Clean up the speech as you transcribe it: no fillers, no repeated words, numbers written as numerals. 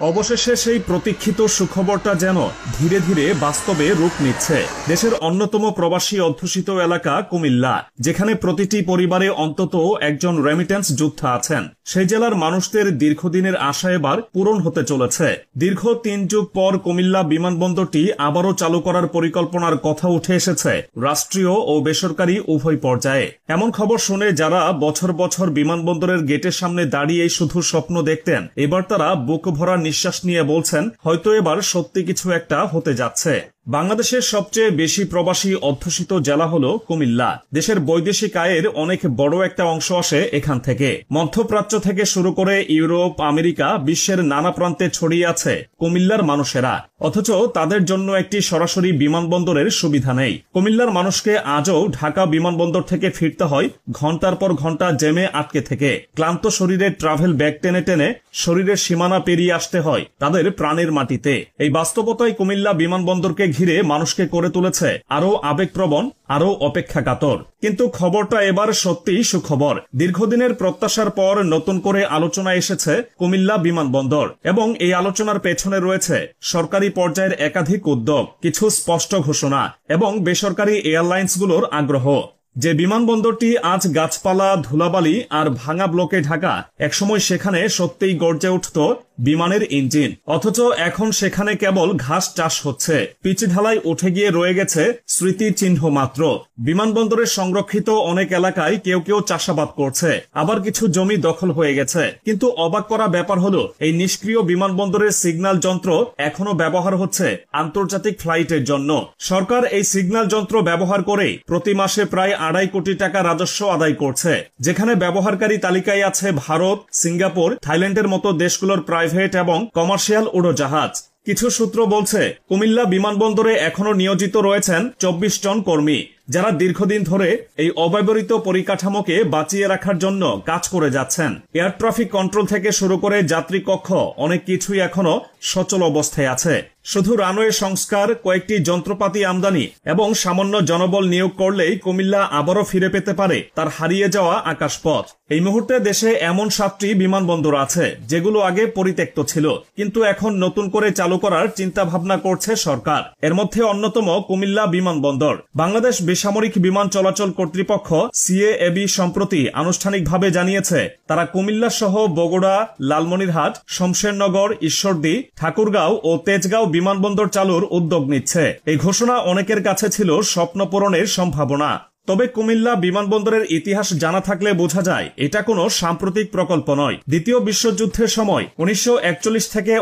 অবশেষে সেই প্রতীক্ষিত সুখবরটা যেন ধীরে ধীরে বাস্তবে রূপ নিচ্ছে। দেশের অন্যতম প্রবাসী অধ্যুষিত এলাকা কুমিল্লা, যেখানে প্রতিটি পরিবারে অন্তত একজন রেমিটেন্স যোদ্ধা আছেন, সেই জেলার মানুষদের দীর্ঘদিনের আশা এবার পূরণ হতে চলেছে। দীর্ঘ ৩ যুগ পর কুমিল্লা বিমানবন্দরটি আবারও চালু করার পরিকল্পনার কথা উঠে এসেছে রাষ্ট্রীয় ও বেসরকারি উভয় পর্যায়ে। এমন খবর শুনে যারা বছর বছর বিমানবন্দরের গেটের সামনে দাঁড়িয়ে শুধু স্বপ্ন দেখতেন, এবার তারা বুক ভরা নিঃশ্বাস নিয়ে বলছেন হয়তো এবার সত্যি কিছু একটা হতে যাচ্ছে। বাংলাদেশের সবচেয়ে বেশি প্রবাসী অধ্যুষিত জেলা হল কুমিল্লা। দেশের বৈদেশিক আয়ের অনেক বড় একটা অংশ আসে এখান থেকে। মধ্যপ্রাচ্য থেকে শুরু করে ইউরোপ, আমেরিকা, বিশ্বের নানা প্রান্তে ছড়িয়ে আছে কুমিল্লার মানুষেরা, অথচ তাদের জন্য একটি সরাসরি বিমানবন্দরের সুবিধা নেই। কুমিল্লার মানুষকে আজও ঢাকা বিমানবন্দর থেকে ফিরতে হয় ঘন্টার পর ঘন্টা জ্যামে আটকে থেকে। ক্লান্ত শরীরে ট্রাভেল ব্যাগ টেনে টেনে শরীরের সীমানা পেরিয়ে আসতে হয় তাদের প্রাণের মাটিতে। এই বাস্তবতায় কুমিল্লা বিমানবন্দরকে ঘিরে মানুষকে করে তুলেছে আরো আবেগপ্রবণ, আরো অপেক্ষা কাতর। কিন্তু খবরটা এবার সত্যিই সুখবর। দীর্ঘদিনের প্রত্যাশার পর নতুন করে আলোচনা এসেছে কুমিল্লা বিমানবন্দর, এবং এই আলোচনার পেছনে রয়েছে সরকারি পর্যায়ের একাধিক উদ্যোগ, কিছু স্পষ্ট ঘোষণা এবং বেসরকারি এয়ারলাইন্সগুলোর আগ্রহ। যে বিমানবন্দরটি আজ গাছপালা, ধুলাবালি আর ভাঙা ব্লকে ঢাকা, একসময় সেখানে সত্যিই গর্জে উঠত বিমানের ইঞ্জিন, অথচ এখন সেখানে কেবল ঘাস চাষ হচ্ছে। পিচ ঢালাই উঠে গিয়ে রয়ে গেছে স্মৃতি চিহ্ন মাত্র। বিমানবন্দরের সংরক্ষিত অনেক এলাকায় কেউ কেউ চাষাবাদ করছে, আবার কিছু জমি দখল হয়ে গেছে। কিন্তু অবাক করা ব্যাপার হলো এই নিষ্ক্রিয় বিমানবন্দরের সিগন্যাল যন্ত্র এখনো ব্যবহার হচ্ছে আন্তর্জাতিক ফ্লাইটের জন্য। সরকার এই সিগন্যাল যন্ত্র ব্যবহার করে প্রতি মাসে প্রায় ২.৫ কোটি টাকা রাজস্ব আদায় করছে, যেখানে ব্যবহারকারী তালিকায় আছে ভারত, সিঙ্গাপুর, থাইল্যান্ডের মতো দেশগুলোর প্রাইভেট এবং কমার্শিয়াল উড়োজাহাজ। কিছু সূত্র বলছে কুমিল্লা বিমানবন্দরে এখনো নিয়োজিত রয়েছেন ২৪ জন কর্মী, যারা দীর্ঘদিন ধরে এই অব্যবহৃত পরিকাঠামোকে বাঁচিয়ে রাখার জন্য কাজ করে যাচ্ছেন। এয়ার ট্রাফিক কন্ট্রোল থেকে শুরু করে যাত্রী কক্ষ, অনেক কিছুই এখনো সচল অবস্থায় আছে। শুধু রানওয়ে সংস্কার, কয়েকটি যন্ত্রপাতি আমদানি এবং সামান্য জনবল নিয়োগ করলেই কুমিল্লা আবারও ফিরে পেতে পারে তার হারিয়ে যাওয়া আকাশপথ। এই মুহূর্তে দেশে এমন ৭টি বিমানবন্দর আছে যেগুলো আগে পরিত্যক্ত ছিল, কিন্তু এখন নতুন করে চালু করার চিন্তা ভাবনা করছে সরকার। এর মধ্যে অন্যতম কুমিল্লা বিমানবন্দর। বাংলাদেশ বেসামরিক বিমান চলাচল কর্তৃপক্ষ সিএএবি সম্প্রতি আনুষ্ঠানিকভাবে জানিয়েছে তারা কুমিল্লা সহ বগুড়া, লালমনিরহাট, শমশেরনগর, ঈশ্বরদী, ঠাকুরগাঁও ও তেজগাঁও বিমানবন্দর চালুর উদ্যোগ নিচ্ছে। এই ঘোষণা অনেকের কাছে ছিল স্বপ্ন পূরণের সম্ভাবনা। তবে কুমিল্লা বিমানবন্দরের ইতিহাস জানা থাকলে বোঝা যায় এটা কোনো সাম্প্রতিক প্রকল্প নয়। দ্বিতীয় বিশ্বযুদ্ধের সময় ১৯৪১ থেকে